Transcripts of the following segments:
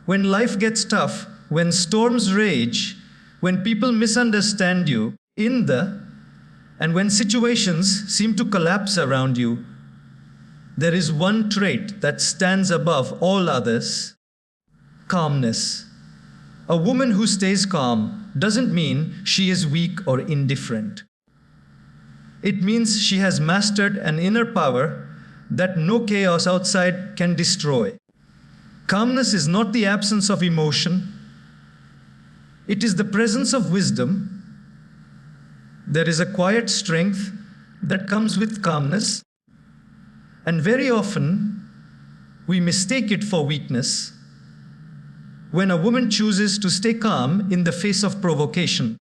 When life gets tough, when storms rage, when people misunderstand you, and when situations seem to collapse around you, there is one trait that stands above all others: calmness. A woman who stays calm doesn't mean she is weak or indifferent. It means she has mastered an inner power that no chaos outside can destroy. Calmness is not the absence of emotion. It is the presence of wisdom. There is a quiet strength that comes with calmness, and very often we mistake it for weakness when a woman chooses to stay calm in the face of provocation.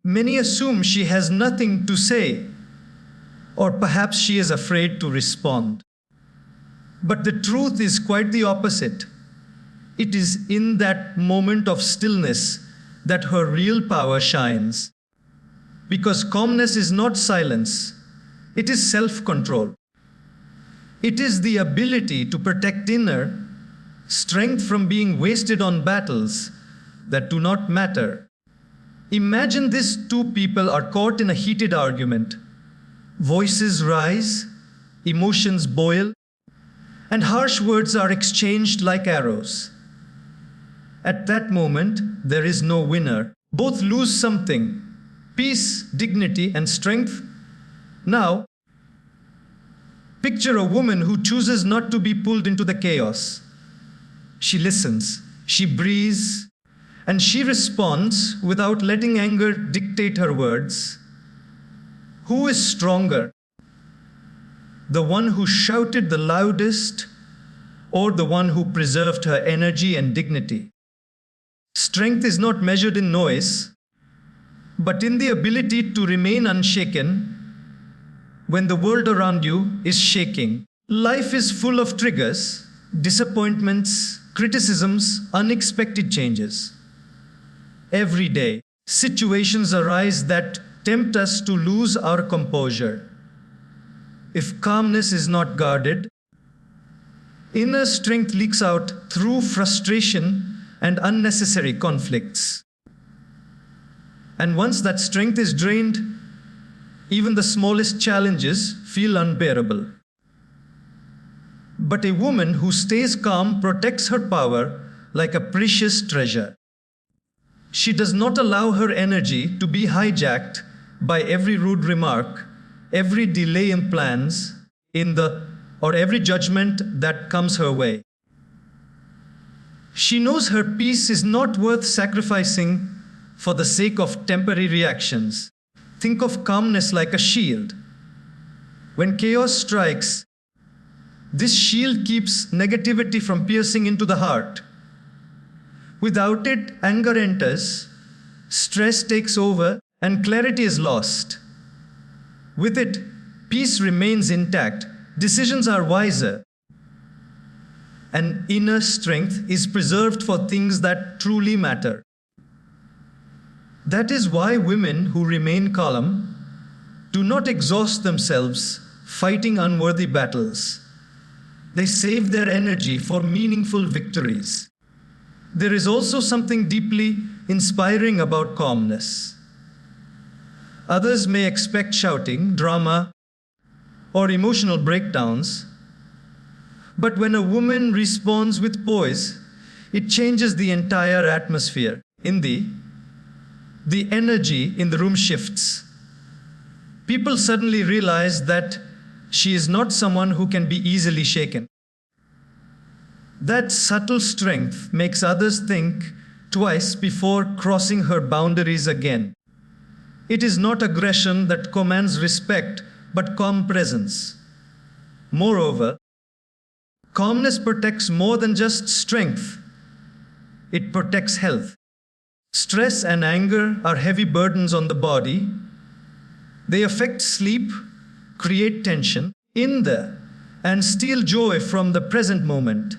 Many assume she has nothing to say, or perhaps she is afraid to respond. But the truth is quite the opposite. It is in that moment of stillness that her real power shines. Because calmness is not silence, it is self-control. It is the ability to protect inner strength from being wasted on battles that do not matter. Imagine these two people are caught in a heated argument. Voices rise, emotions boil, and harsh words are exchanged like arrows. At that moment, there is no winner. Both lose something: peace, dignity, and strength. Now, picture a woman who chooses not to be pulled into the chaos. She listens, she breathes, and she responds without letting anger dictate her words. Who is stronger? The one who shouted the loudest, or the one who preserved her energy and dignity? Strength is not measured in noise, but in the ability to remain unshaken when the world around you is shaking. Life is full of triggers, disappointments, criticisms, unexpected changes. Every day, situations arise that tempt us to lose our composure. If calmness is not guarded, inner strength leaks out through frustration and unnecessary conflicts. And once that strength is drained, even the smallest challenges feel unbearable. But a woman who stays calm protects her power like a precious treasure. She does not allow her energy to be hijacked by every rude remark, every delay in plans, or every judgment that comes her way. She knows her peace is not worth sacrificing for the sake of temporary reactions. Think of calmness like a shield. When chaos strikes, this shield keeps negativity from piercing into the heart. Without it, anger enters, stress takes over, and clarity is lost. With it, peace remains intact, decisions are wiser, and inner strength is preserved for things that truly matter. That is why women who remain calm do not exhaust themselves fighting unworthy battles. They save their energy for meaningful victories. There is also something deeply inspiring about calmness. Others may expect shouting, drama, or emotional breakdowns, but when a woman responds with poise, it changes the entire atmosphere. The energy in the room shifts. People suddenly realize that she is not someone who can be easily shaken. That subtle strength makes others think twice before crossing her boundaries again. It is not aggression that commands respect, but calm presence. Moreover, calmness protects more than just strength. It protects health. Stress and anger are heavy burdens on the body. They affect sleep, create tension, and steal joy from the present moment.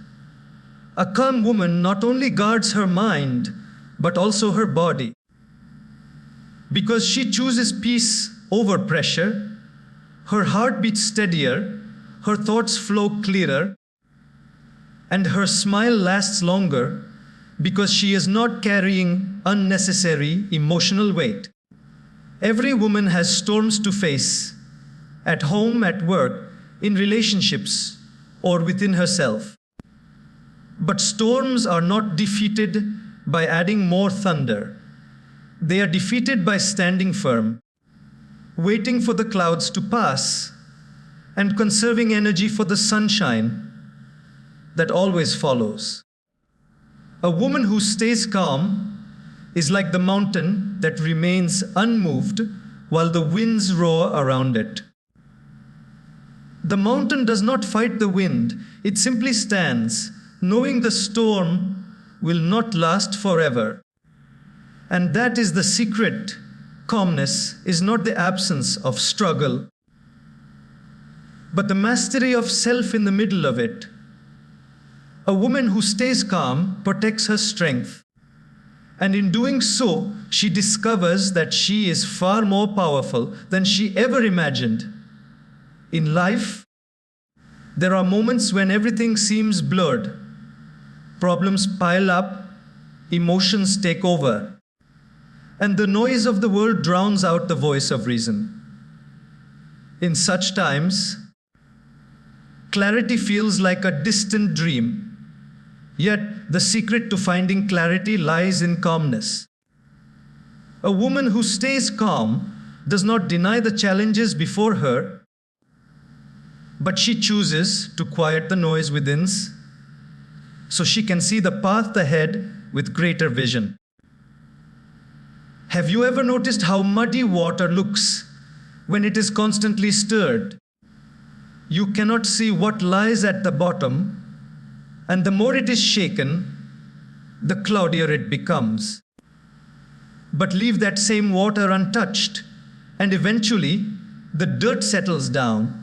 A calm woman not only guards her mind, but also her body. Because she chooses peace over pressure, her heart beats steadier, her thoughts flow clearer, and her smile lasts longer because she is not carrying unnecessary emotional weight. Every woman has storms to face, at home, at work, in relationships, or within herself. But storms are not defeated by adding more thunder. They are defeated by standing firm, waiting for the clouds to pass, and conserving energy for the sunshine that always follows. A woman who stays calm is like the mountain that remains unmoved while the winds roar around it. The mountain does not fight the wind, it simply stands, knowing the storm will not last forever. And that is the secret. Calmness is not the absence of struggle, but the mastery of self in the middle of it. A woman who stays calm protects her strength, and in doing so, she discovers that she is far more powerful than she ever imagined. In life, there are moments when everything seems blurred. Problems pile up, emotions take over, and the noise of the world drowns out the voice of reason. In such times, clarity feels like a distant dream. Yet, the secret to finding clarity lies in calmness. A woman who stays calm does not deny the challenges before her, but she chooses to quiet the noise within so she can see the path ahead with greater vision. Have you ever noticed how muddy water looks when it is constantly stirred? You cannot see what lies at the bottom, and the more it is shaken, the cloudier it becomes. But leave that same water untouched, and eventually the dirt settles down.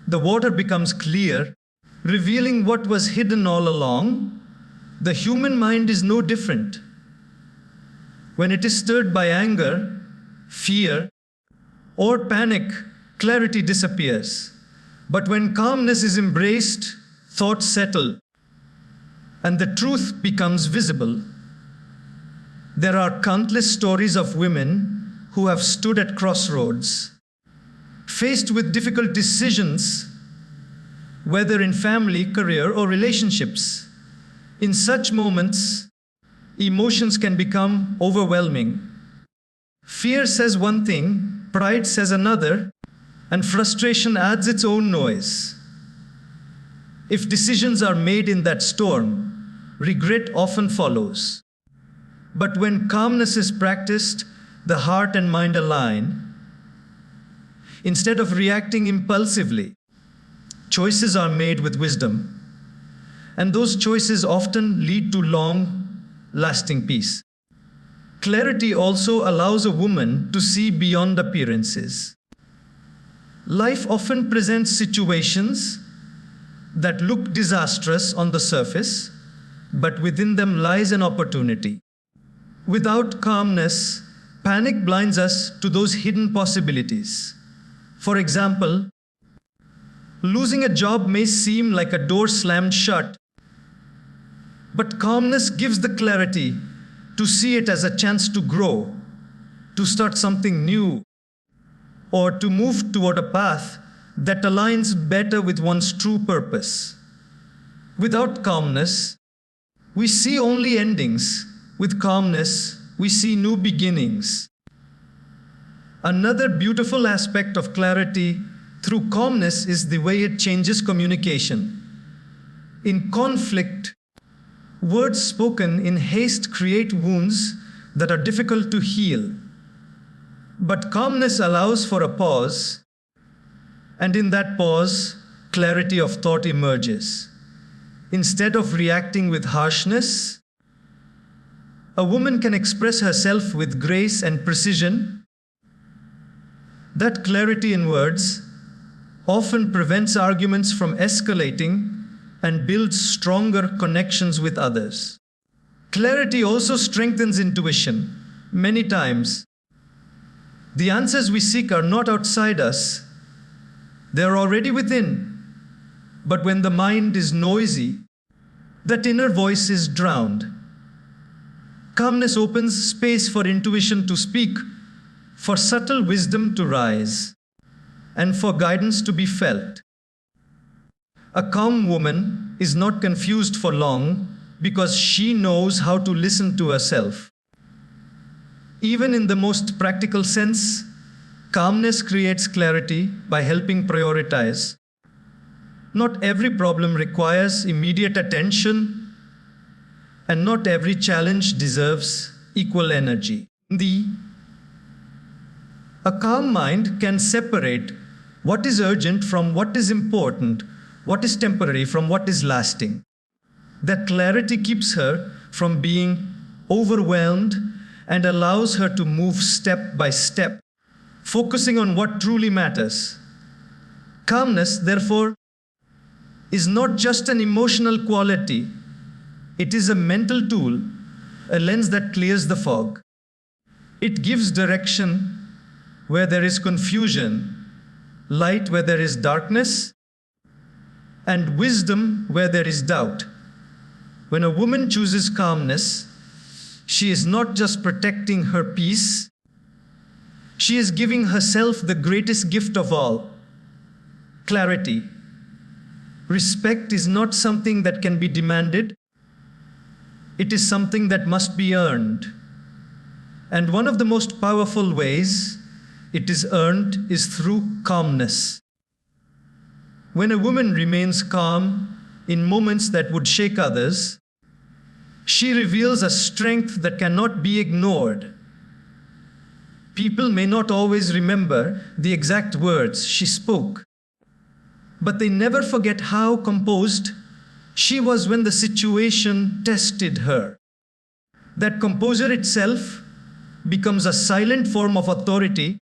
The water becomes clear, revealing what was hidden all along. The human mind is no different. When it is stirred by anger, fear, or panic, clarity disappears. But when calmness is embraced, thoughts settle, and the truth becomes visible. There are countless stories of women who have stood at crossroads, faced with difficult decisions, whether in family, career, or relationships. In such moments, emotions can become overwhelming. Fear says one thing, pride says another, and frustration adds its own noise. If decisions are made in that storm, regret often follows. But when calmness is practiced, the heart and mind align. Instead of reacting impulsively, choices are made with wisdom, and those choices often lead to long-lasting peace. Clarity also allows a woman to see beyond appearances. Life often presents situations that look disastrous on the surface, but within them lies an opportunity. Without calmness, panic blinds us to those hidden possibilities. For example, losing a job may seem like a door slammed shut, but calmness gives the clarity to see it as a chance to grow, to start something new, or to move toward a path that aligns better with one's true purpose. Without calmness, we see only endings. With calmness, we see new beginnings. Another beautiful aspect of clarity through calmness is the way it changes communication. In conflict, words spoken in haste create wounds that are difficult to heal. But calmness allows for a pause, and in that pause, clarity of thought emerges. Instead of reacting with harshness, a woman can express herself with grace and precision. That clarity in words often prevents arguments from escalating and builds stronger connections with others. Clarity also strengthens intuition. Many times, the answers we seek are not outside us. They are already within. But when the mind is noisy, that inner voice is drowned. Calmness opens space for intuition to speak, for subtle wisdom to rise, and for guidance to be felt. A calm woman is not confused for long because she knows how to listen to herself. Even in the most practical sense, calmness creates clarity by helping prioritize. Not every problem requires immediate attention, and not every challenge deserves equal energy. A calm mind can separate what is urgent from what is important, what is temporary from what is lasting. That clarity keeps her from being overwhelmed and allows her to move step by step, focusing on what truly matters. Calmness, therefore, is not just an emotional quality. It is a mental tool, a lens that clears the fog. It gives direction where there is confusion, light where there is darkness, and wisdom where there is doubt. When a woman chooses calmness, she is not just protecting her peace, she is giving herself the greatest gift of all, clarity. Respect is not something that can be demanded. It is something that must be earned. And one of the most powerful ways it is earned is through calmness. When a woman remains calm in moments that would shake others, she reveals a strength that cannot be ignored. People may not always remember the exact words she spoke, but they never forget how composed she was when the situation tested her. That composure itself becomes a silent form of authority,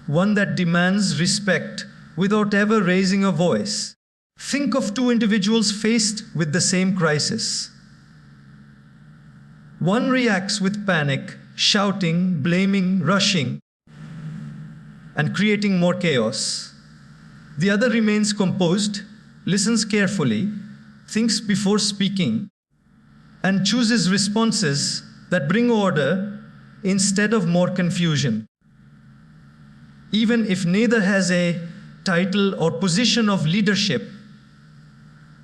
one that demands respect without ever raising a voice. Think of two individuals faced with the same crisis. One reacts with panic, shouting, blaming, rushing, and creating more chaos. The other remains composed, listens carefully, thinks before speaking, and chooses responses that bring order instead of more confusion. Even if neither has a title or position of leadership,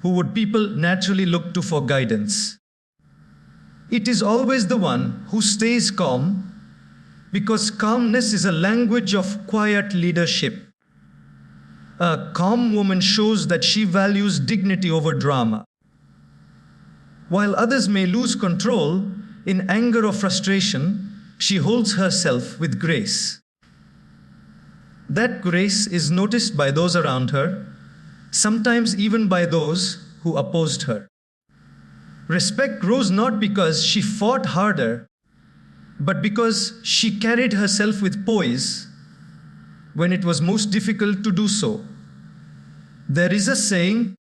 who would people naturally look to for guidance? It is always the one who stays calm, because calmness is a language of quiet leadership. A calm woman shows that she values dignity over drama. While others may lose control in anger or frustration, she holds herself with grace. That grace is noticed by those around her, sometimes even by those who opposed her. Respect grows not because she fought harder, but because she carried herself with poise when it was most difficult to do so. There is a saying,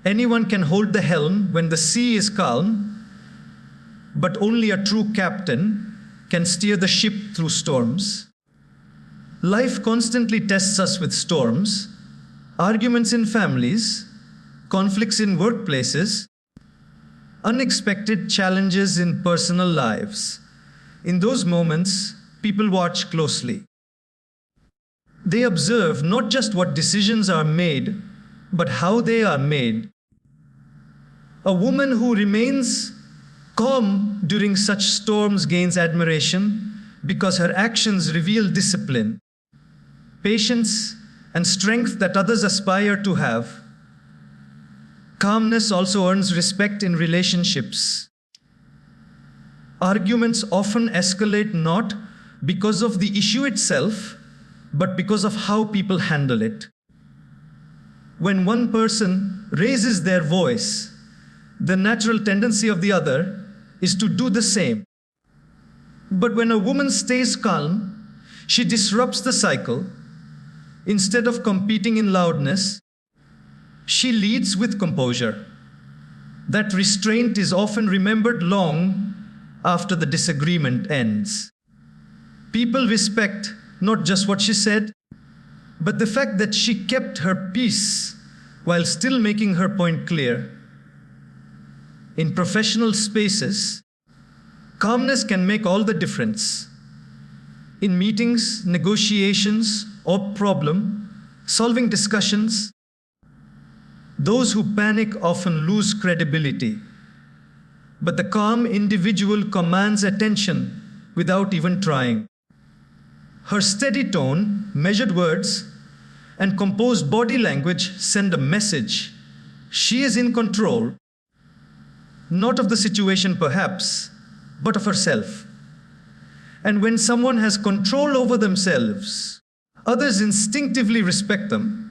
anyone can hold the helm when the sea is calm, but only a true captain can steer the ship through storms. Life constantly tests us with storms, arguments in families, conflicts in workplaces, unexpected challenges in personal lives. In those moments, people watch closely. They observe not just what decisions are made, but how they are made. A woman who remains calm during such storms gains admiration because her actions reveal discipline, patience, and strength that others aspire to have. Calmness also earns respect in relationships. Arguments often escalate not because of the issue itself, but because of how people handle it. When one person raises their voice, the natural tendency of the other is to do the same. But when a woman stays calm, she disrupts the cycle. Instead of competing in loudness, she leads with composure. That restraint is often remembered long after the disagreement ends. People respect not just what she said, but the fact that she kept her peace while still making her point clear. In professional spaces, Calmness can make all the difference. In meetings, negotiations, or problem-solving discussions, those who panic often lose credibility. But the calm individual commands attention without even trying. Her steady tone, measured words, and composed body language send a message. She is in control, not of the situation perhaps, but of herself. And when someone has control over themselves, others instinctively respect them.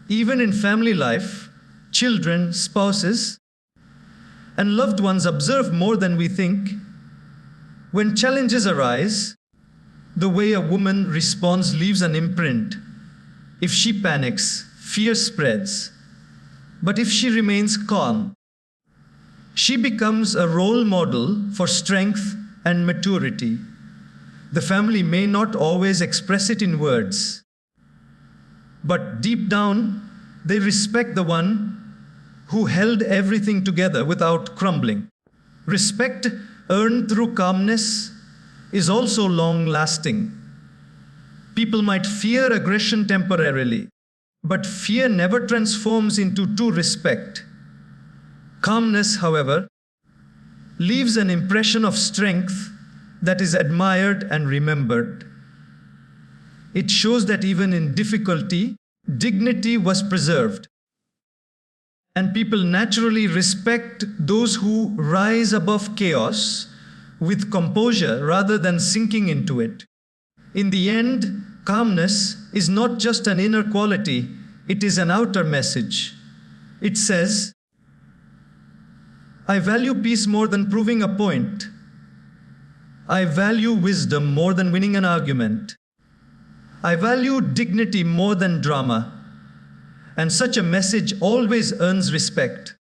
Even in family life, children, spouses, and loved ones observe more than we think. When challenges arise, the way a woman responds leaves an imprint. If she panics, fear spreads. But if she remains calm, she becomes a role model for strength and maturity. The family may not always express it in words, but deep down, they respect the one who held everything together without crumbling. Respect earned through calmness is also long-lasting. People might fear aggression temporarily, but fear never transforms into true respect. Calmness, however, leaves an impression of strength that is admired and remembered. It shows that even in difficulty, dignity was preserved. And people naturally respect those who rise above chaos with composure rather than sinking into it. In the end, calmness is not just an inner quality, it is an outer message. It says, I value peace more than proving a point. I value wisdom more than winning an argument. I value dignity more than drama. And such a message always earns respect.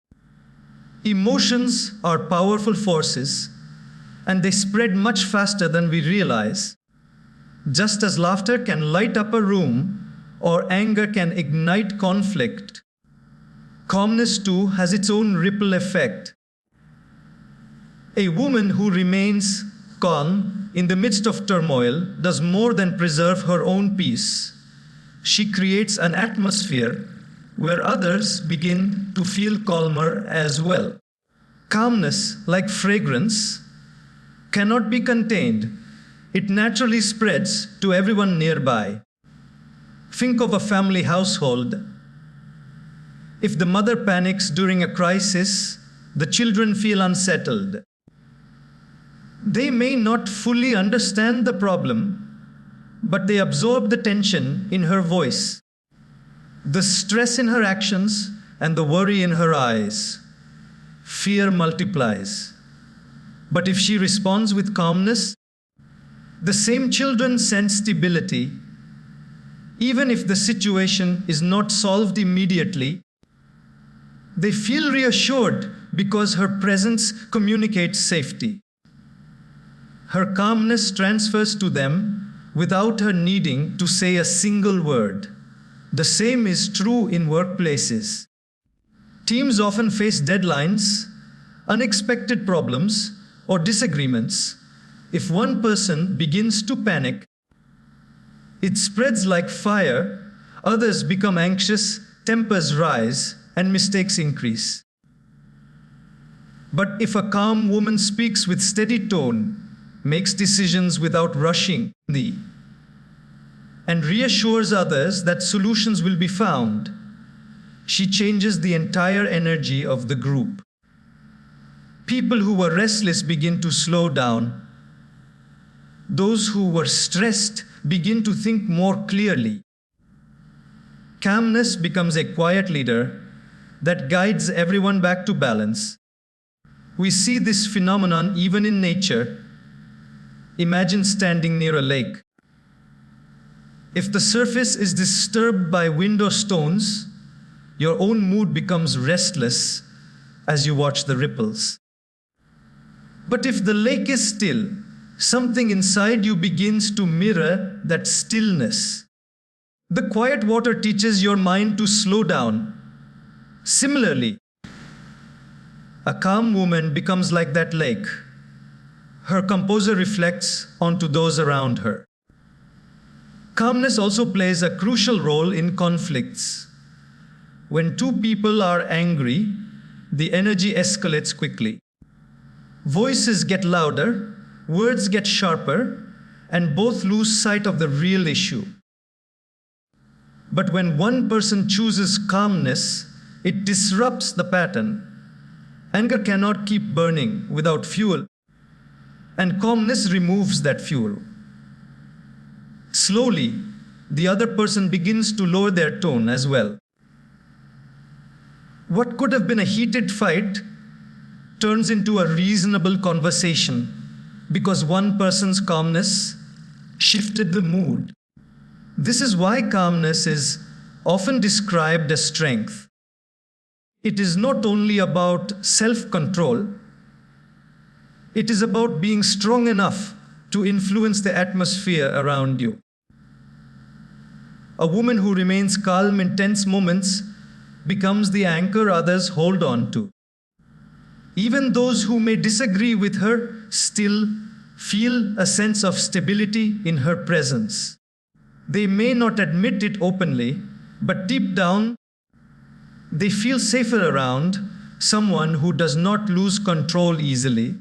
Emotions are powerful forces, and they spread much faster than we realize. Just as laughter can light up a room, or anger can ignite conflict, calmness too has its own ripple effect. A woman who remains calm in the midst of turmoil does more than preserve her own peace. She creates an atmosphere where others begin to feel calmer as well. Calmness, like fragrance, cannot be contained. It naturally spreads to everyone nearby. Think of a family household. If the mother panics during a crisis, the children feel unsettled. They may not fully understand the problem, but they absorb the tension in her voice, the stress in her actions, and the worry in her eyes. Fear multiplies. But if she responds with calmness, the same children sense stability. Even if the situation is not solved immediately, they feel reassured because her presence communicates safety. Her calmness transfers to them without her needing to say a single word. The same is true in workplaces. Teams often face deadlines, unexpected problems, or disagreements. If one person begins to panic, it spreads like fire, others become anxious, tempers rise, and mistakes increase. But if a calm woman speaks with steady tone, makes decisions without rushing, and reassures others that solutions will be found, she changes the entire energy of the group. People who were restless begin to slow down. Those who were stressed begin to think more clearly. Calmness becomes a quiet leader that guides everyone back to balance. We see this phenomenon even in nature. Imagine standing near a lake. If the surface is disturbed by wind or stones, your own mood becomes restless as you watch the ripples. But if the lake is still, something inside you begins to mirror that stillness. The quiet water teaches your mind to slow down. Similarly, a calm woman becomes like that lake. her composure reflects onto those around her. Calmness also plays a crucial role in conflicts. When two people are angry, the energy escalates quickly. Voices get louder, words get sharper, and both lose sight of the real issue. But when one person chooses calmness, it disrupts the pattern. Anger cannot keep burning without fuel, and calmness removes that fuel. Slowly, the other person begins to lower their tone as well. What could have been a heated fight turns into a reasonable conversation because one person's calmness shifted the mood. This is why calmness is often described as strength. It is not only about self-control, it is about being strong enough to influence the atmosphere around you. A woman who remains calm in tense moments becomes the anchor others hold on to. Even those who may disagree with her still feel a sense of stability in her presence. They may not admit it openly, but deep down, they feel safer around someone who does not lose control easily.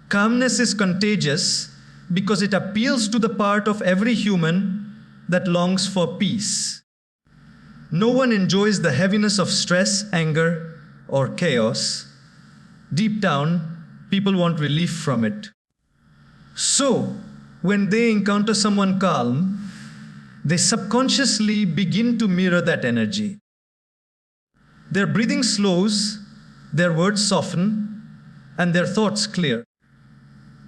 Calmness is contagious because it appeals to the part of every human that longs for peace. No one enjoys the heaviness of stress, anger, or chaos. Deep down, people want relief from it. So, when they encounter someone calm, they subconsciously begin to mirror that energy. Their breathing slows, their words soften, and their thoughts clear.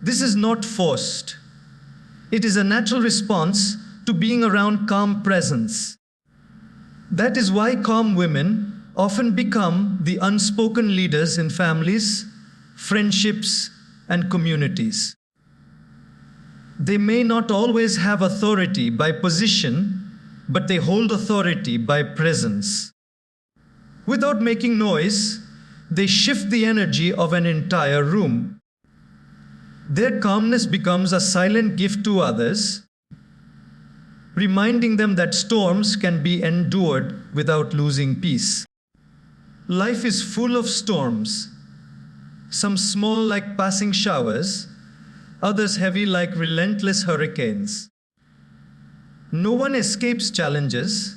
This is not forced. It is a natural response to being around calm presence. That is why calm women often become the unspoken leaders in families, friendships, and communities. They may not always have authority by position, but they hold authority by presence. Without making noise, they shift the energy of an entire room. Their calmness becomes a silent gift to others, reminding them that storms can be endured without losing peace. Life is full of storms, some small like passing showers, others heavy like relentless hurricanes. No one escapes challenges,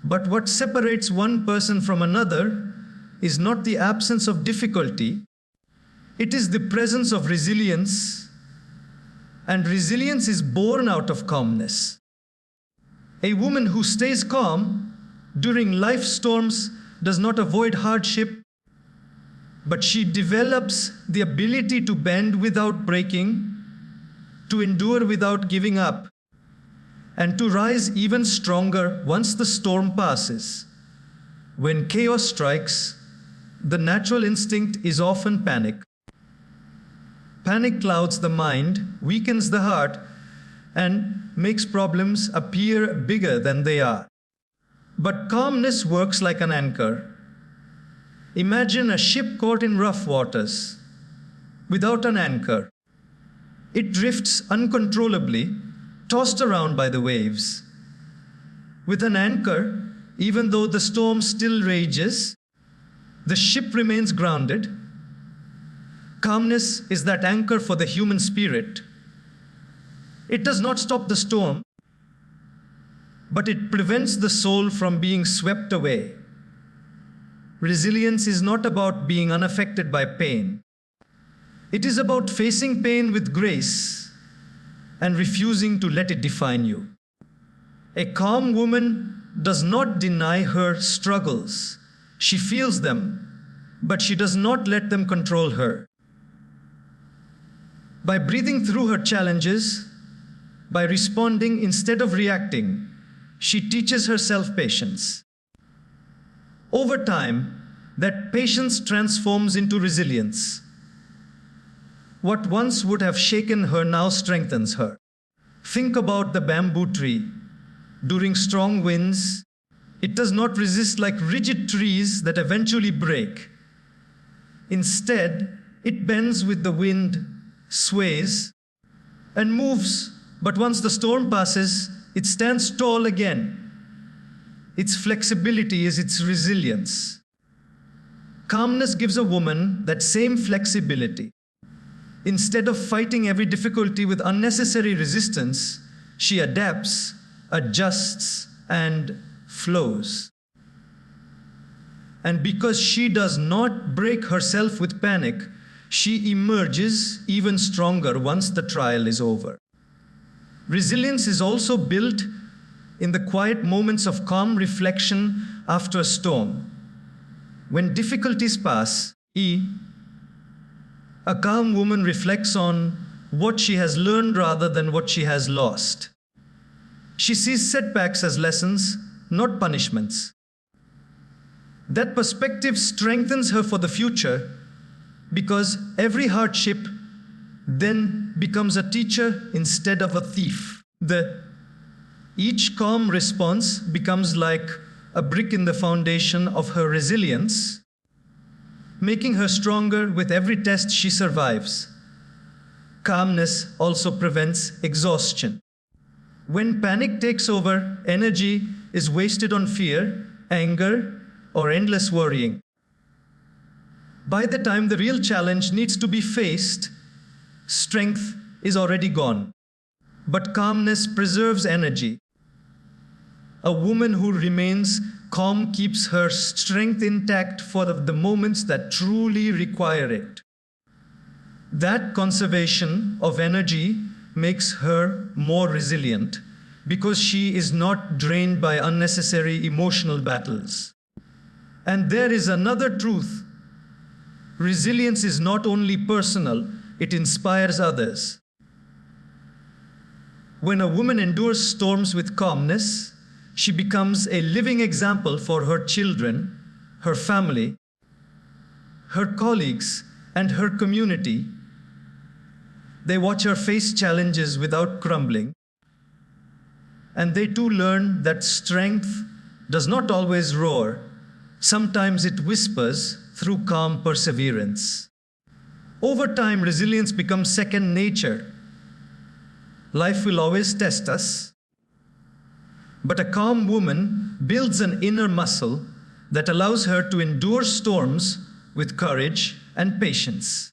but what separates one person from another is not the absence of difficulty, it is the presence of resilience, and resilience is born out of calmness. A woman who stays calm during life storms does not avoid hardship, but she develops the ability to bend without breaking, to endure without giving up, and to rise even stronger once the storm passes. When chaos strikes, the natural instinct is often panic. Panic clouds the mind, weakens the heart, and makes problems appear bigger than they are. But calmness works like an anchor. Imagine a ship caught in rough waters. Without an anchor, it drifts uncontrollably, tossed around by the waves. With an anchor, even though the storm still rages, the ship remains grounded. Calmness is that anchor for the human spirit. It does not stop the storm, but it prevents the soul from being swept away. Resilience is not about being unaffected by pain. It is about facing pain with grace and refusing to let it define you. A calm woman does not deny her struggles. She feels them, but she does not let them control her. By breathing through her challenges, by responding instead of reacting, she teaches herself patience. Over time, that patience transforms into resilience. What once would have shaken her now strengthens her. Think about the bamboo tree. During strong winds, it does not resist like rigid trees that eventually break. Instead, It bends with the wind, sways, and moves, but once the storm passes, it stands tall again. Its flexibility is its resilience. Calmness gives a woman that same flexibility. Instead of fighting every difficulty with unnecessary resistance, she adapts, adjusts, and flows. And because she does not break herself with panic, she emerges even stronger once the trial is over. Resilience is also built in the quiet moments of calm reflection after a storm. When difficulties pass, a calm woman reflects on what she has learned rather than what she has lost. She sees setbacks as lessons, not punishments. That perspective strengthens her for the future because every hardship then becomes a teacher instead of a thief. Each calm response becomes like a brick in the foundation of her resilience, making her stronger with every test she survives. Calmness also prevents exhaustion. When panic takes over, energy is wasted on fear, anger, or endless worrying. By the time the real challenge needs to be faced, strength is already gone. But calmness preserves energy. A woman who remains calm keeps her strength intact for the moments that truly require it. That conservation of energy makes her more resilient because she is not drained by unnecessary emotional battles. And there is another truth. Resilience is not only personal, it inspires others. When a woman endures storms with calmness, she becomes a living example for her children, her family, her colleagues, and her community. They watch her face challenges without crumbling, and they too learn that strength does not always roar. Sometimes it whispers through calm perseverance. Over time, resilience becomes second nature. Life will always test us, but a calm woman builds an inner muscle that allows her to endure storms with courage and patience.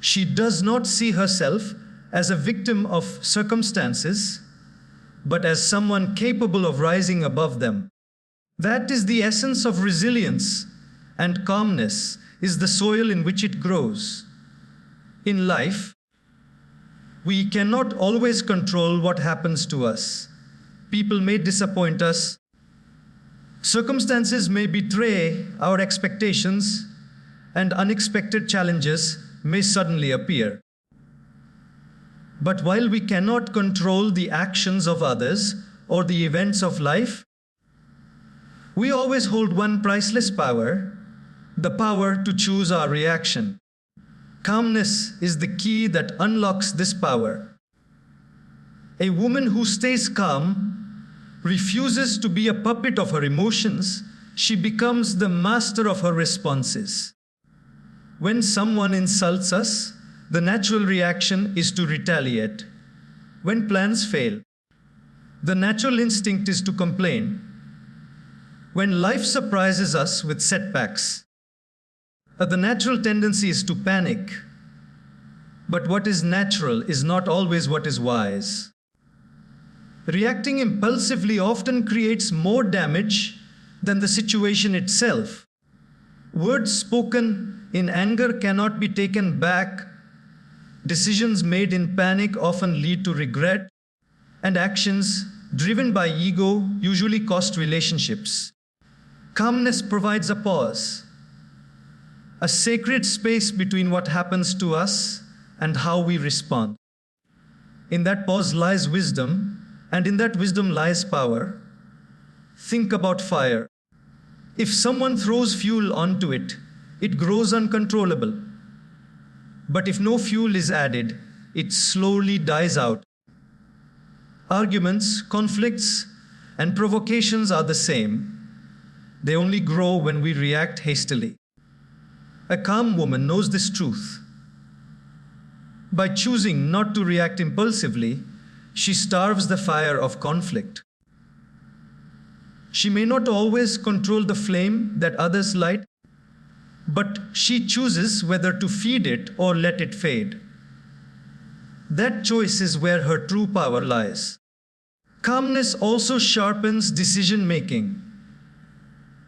She does not see herself as a victim of circumstances, but as someone capable of rising above them. That is the essence of resilience, and calmness is the soil in which it grows. In life, we cannot always control what happens to us. People may disappoint us. Circumstances may betray our expectations, and unexpected challenges may suddenly appear. But while we cannot control the actions of others or the events of life, we always hold one priceless power, the power to choose our reaction. Calmness is the key that unlocks this power. A woman who stays calm refuses to be a puppet of her emotions. She becomes the master of her responses. When someone insults us, the natural reaction is to retaliate. When plans fail, the natural instinct is to complain. When life surprises us with setbacks, the natural tendency is to panic. But what is natural is not always what is wise. Reacting impulsively often creates more damage than the situation itself. Words spoken in anger cannot be taken back. Decisions made in panic often lead to regret, and actions driven by ego usually cost relationships. Calmness provides a pause, a sacred space between what happens to us and how we respond. In that pause lies wisdom, and in that wisdom lies power. Think about fire. If someone throws fuel onto it, it grows uncontrollable. But if no fuel is added, it slowly dies out. Arguments, conflicts, and provocations are the same. They only grow when we react hastily. A calm woman knows this truth. By choosing not to react impulsively, she starves the fire of conflict. She may not always control the flame that others light, but she chooses whether to feed it or let it fade. That choice is where her true power lies. Calmness also sharpens decision-making.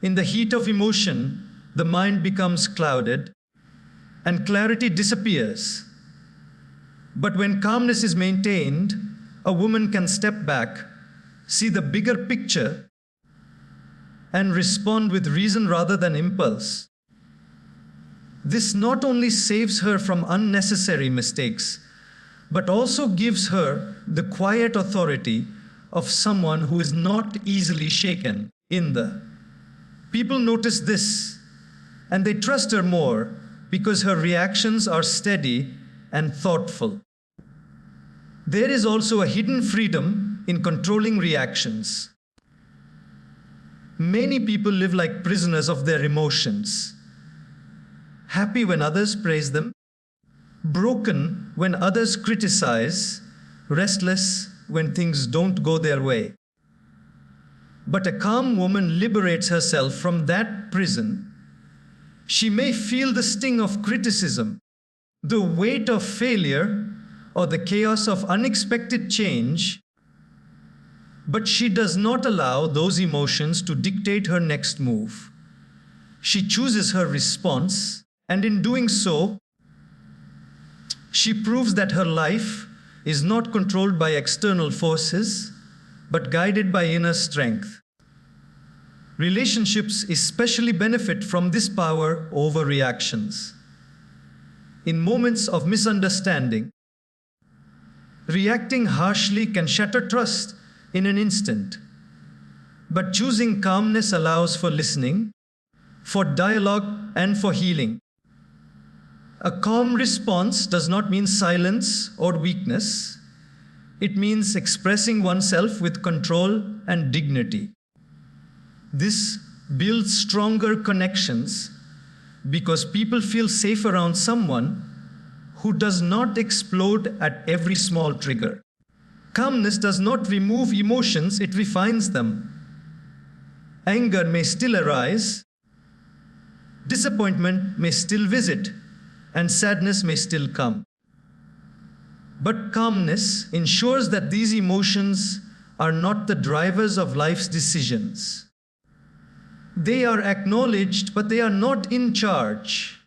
In the heat of emotion, the mind becomes clouded and clarity disappears. But when calmness is maintained, a woman can step back, see the bigger picture, and respond with reason rather than impulse. This not only saves her from unnecessary mistakes, but also gives her the quiet authority of someone who is not easily shaken. People notice this, and they trust her more because her reactions are steady and thoughtful. There is also a hidden freedom in controlling reactions. Many people live like prisoners of their emotions, happy when others praise them, broken when others criticize, restless when things don't go their way. But a calm woman liberates herself from that prison. She may feel the sting of criticism, the weight of failure, or the chaos of unexpected change, but she does not allow those emotions to dictate her next move. She chooses her response, and in doing so, she proves that her life is not controlled by external forces, but guided by inner strength. Relationships especially benefit from this power over reactions. In moments of misunderstanding, reacting harshly can shatter trust in an instant. But choosing calmness allows for listening, for dialogue, and for healing. A calm response does not mean silence or weakness. It means expressing oneself with control and dignity. This builds stronger connections because people feel safe around someone who does not explode at every small trigger. Calmness does not remove emotions, it refines them. Anger may still arise, disappointment may still visit, and sadness may still come. But calmness ensures that these emotions are not the drivers of life's decisions. They are acknowledged, but they are not in charge.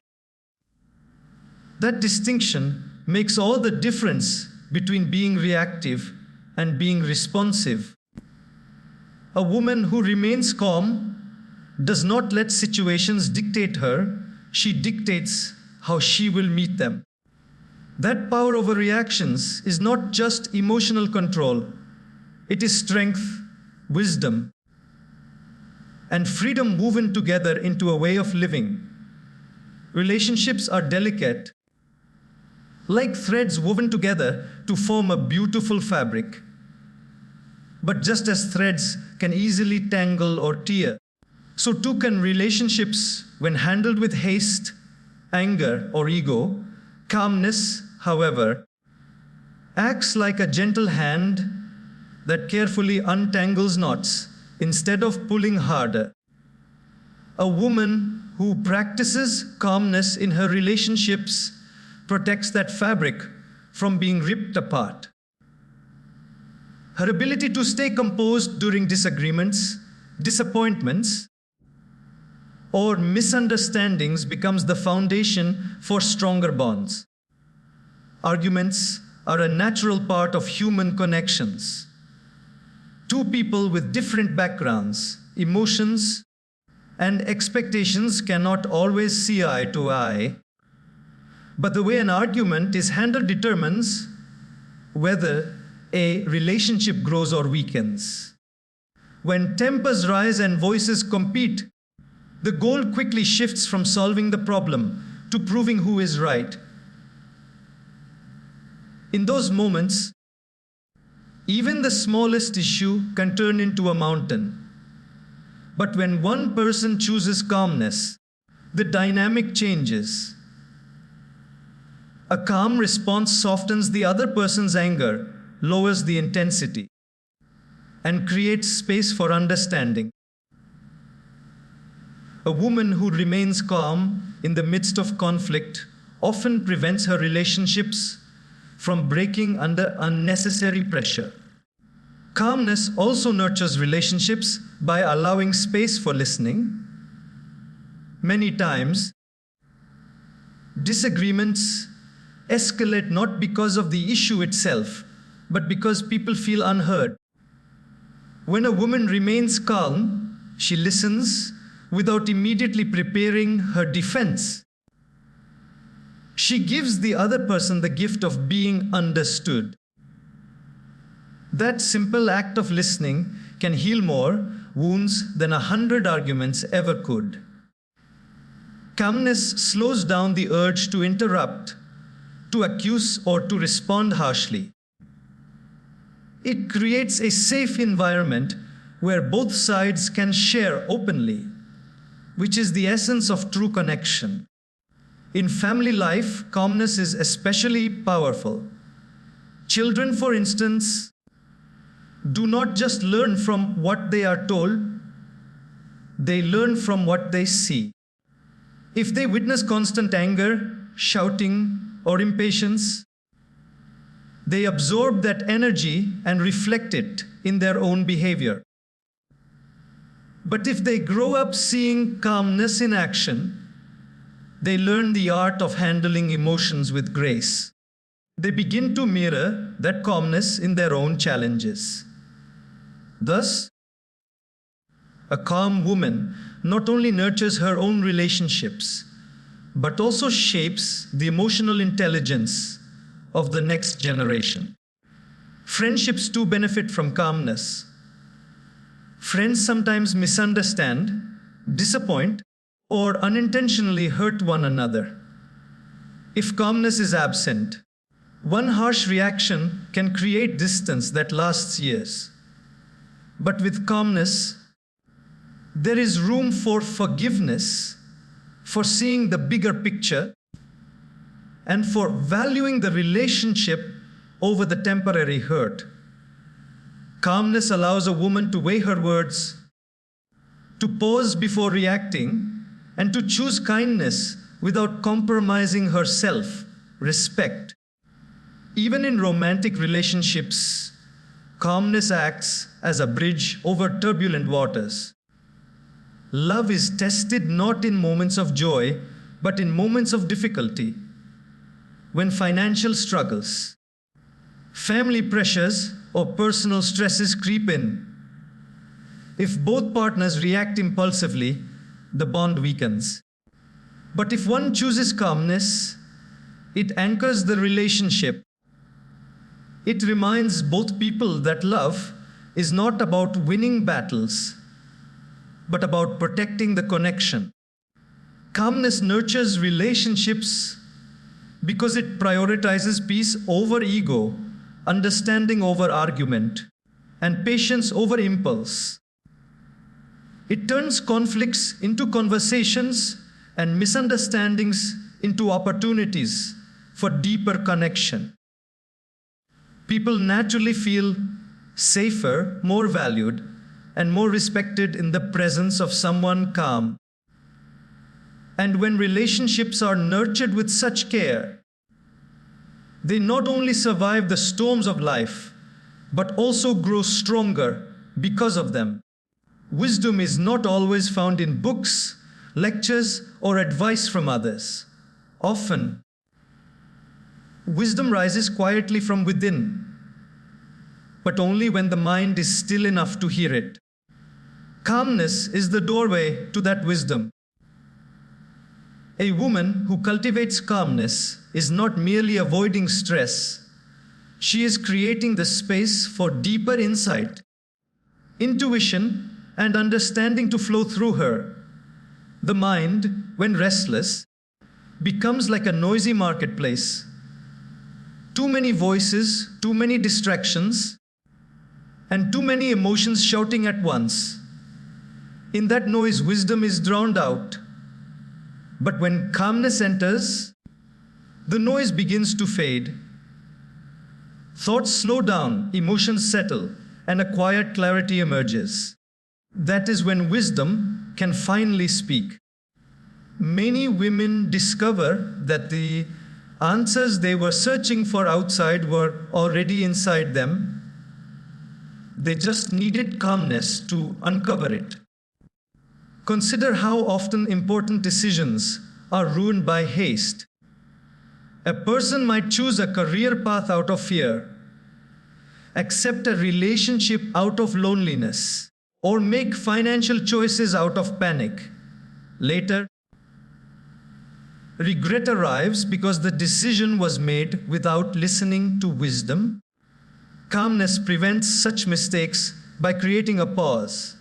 That distinction makes all the difference between being reactive and being responsive. A woman who remains calm does not let situations dictate her, she dictates how she will meet them. That power over reactions is not just emotional control, it is strength, wisdom, and freedom woven together into a way of living. Relationships are delicate, like threads woven together to form a beautiful fabric. But just as threads can easily tangle or tear, so too can relationships when handled with haste, anger, or ego. Calmness, however, acts like a gentle hand that carefully untangles knots instead of pulling harder. A woman who practices calmness in her relationships protects that fabric from being ripped apart. Her ability to stay composed during disagreements, disappointments, or misunderstandings becomes the foundation for stronger bonds. Arguments are a natural part of human connections. Two people with different backgrounds, emotions, and expectations cannot always see eye to eye, but the way an argument is handled determines whether a relationship grows or weakens. When tempers rise and voices compete, the goal quickly shifts from solving the problem to proving who is right. In those moments, even the smallest issue can turn into a mountain. But when one person chooses calmness, the dynamic changes. A calm response softens the other person's anger, lowers the intensity, and creates space for understanding. A woman who remains calm in the midst of conflict often prevents her relationships from breaking under unnecessary pressure. Calmness also nurtures relationships by allowing space for listening. Many times, disagreements escalate not because of the issue itself, but because people feel unheard. When a woman remains calm, she listens without immediately preparing her defense. She gives the other person the gift of being understood. That simple act of listening can heal more wounds than 100 arguments ever could. Calmness slows down the urge to interrupt, to accuse, or to respond harshly. It creates a safe environment where both sides can share openly, which is the essence of true connection. In family life, calmness is especially powerful. Children, for instance, do not just learn from what they are told, they learn from what they see. If they witness constant anger, shouting, or impatience, they absorb that energy and reflect it in their own behavior. But if they grow up seeing calmness in action, they learn the art of handling emotions with grace. They begin to mirror that calmness in their own challenges. Thus, a calm woman not only nurtures her own relationships, but also shapes the emotional intelligence of the next generation. Friendships too benefit from calmness. Friends sometimes misunderstand, disappoint, or unintentionally hurt one another. If calmness is absent, one harsh reaction can create distance that lasts years. But with calmness, there is room for forgiveness, for seeing the bigger picture, and for valuing the relationship over the temporary hurt. Calmness allows a woman to weigh her words, to pause before reacting, and to choose kindness without compromising her self-respect. Even in romantic relationships, calmness acts as a bridge over turbulent waters. Love is tested not in moments of joy, but in moments of difficulty. When financial struggles, family pressures, or personal stresses creep in, if both partners react impulsively, the bond weakens. But if one chooses calmness, it anchors the relationship. It reminds both people that love is not about winning battles, but about protecting the connection. Calmness nurtures relationships because it prioritizes peace over ego, understanding over argument, and patience over impulse. It turns conflicts into conversations and misunderstandings into opportunities for deeper connection. People naturally feel safer, more valued, and more respected in the presence of someone calm. And when relationships are nurtured with such care, they not only survive the storms of life, but also grow stronger because of them. Wisdom is not always found in books, lectures, or advice from others. Often, wisdom rises quietly from within, but only when the mind is still enough to hear it. Calmness is the doorway to that wisdom. A woman who cultivates calmness is not merely avoiding stress. She is creating the space for deeper insight, intuition, and understanding to flow through her. The mind, when restless, becomes like a noisy marketplace. Too many voices, too many distractions, and too many emotions shouting at once. In that noise, wisdom is drowned out. But when calmness enters, the noise begins to fade. Thoughts slow down, emotions settle, and a quiet clarity emerges. That is when wisdom can finally speak. Many women discover that the answers they were searching for outside were already inside them. They just needed calmness to uncover it. Consider how often important decisions are ruined by haste. A person might choose a career path out of fear, accept a relationship out of loneliness, or make financial choices out of panic. Later, regret arrives because the decision was made without listening to wisdom. Calmness prevents such mistakes by creating a pause.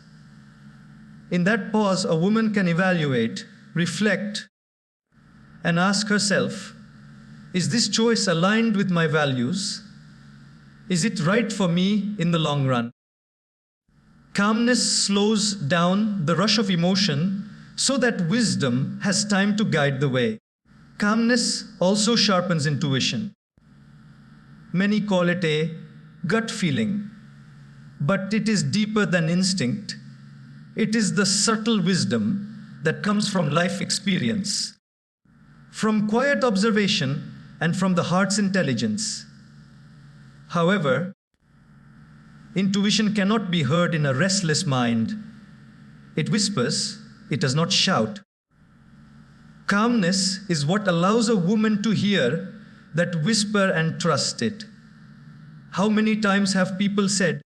In that pause, a woman can evaluate, reflect, and ask herself, is this choice aligned with my values? Is it right for me in the long run? Calmness slows down the rush of emotion so that wisdom has time to guide the way. Calmness also sharpens intuition. Many call it a gut feeling, but it is deeper than instinct. It is the subtle wisdom that comes from life experience, from quiet observation, and from the heart's intelligence. However, intuition cannot be heard in a restless mind. It whispers, it does not shout. Calmness is what allows a woman to hear that whisper and trust it. How many times have people said,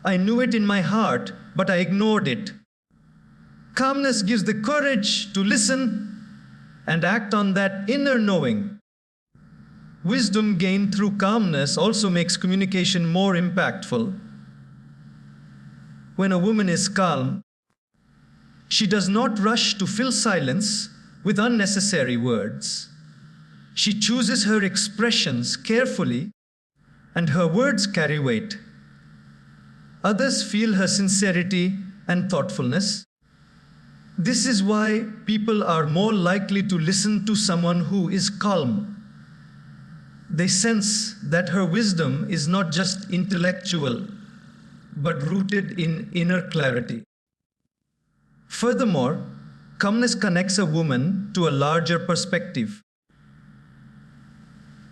I knew it in my heart, but I ignored it. Calmness gives the courage to listen and act on that inner knowing. Wisdom gained through calmness also makes communication more impactful. When a woman is calm, she does not rush to fill silence with unnecessary words. She chooses her expressions carefully, and her words carry weight. Others feel her sincerity and thoughtfulness. This is why people are more likely to listen to someone who is calm. They sense that her wisdom is not just intellectual, but rooted in inner clarity. Furthermore, calmness connects a woman to a larger perspective.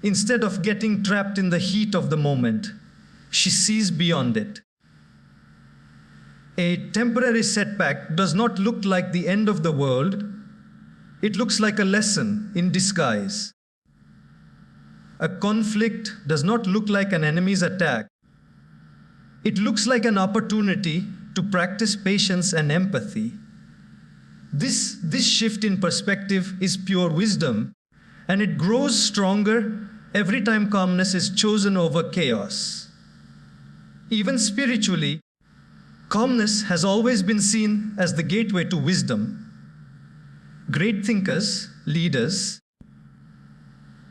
Instead of getting trapped in the heat of the moment, she sees beyond it. A temporary setback does not look like the end of the world. It looks like a lesson in disguise. A conflict does not look like an enemy's attack. It looks like an opportunity to practice patience and empathy. This shift in perspective is pure wisdom, and it grows stronger every time calmness is chosen over chaos. Even spiritually, calmness has always been seen as the gateway to wisdom. Great thinkers, leaders,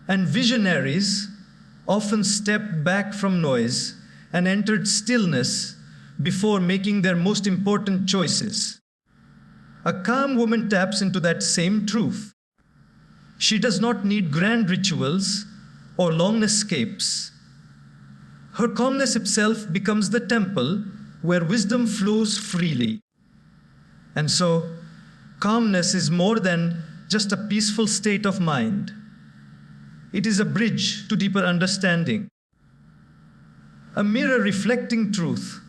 and visionaries often stepped back from noise and entered stillness before making their most important choices. A calm woman taps into that same truth. She does not need grand rituals or long escapes. Her calmness itself becomes the temple where wisdom flows freely. And so, calmness is more than just a peaceful state of mind. It is a bridge to deeper understanding, a mirror reflecting truth,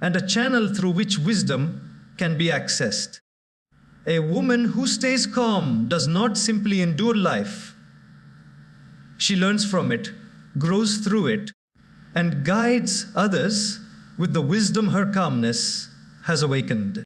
and a channel through which wisdom can be accessed. A woman who stays calm does not simply endure life. She learns from it, grows through it, and guides others with the wisdom her calmness has awakened.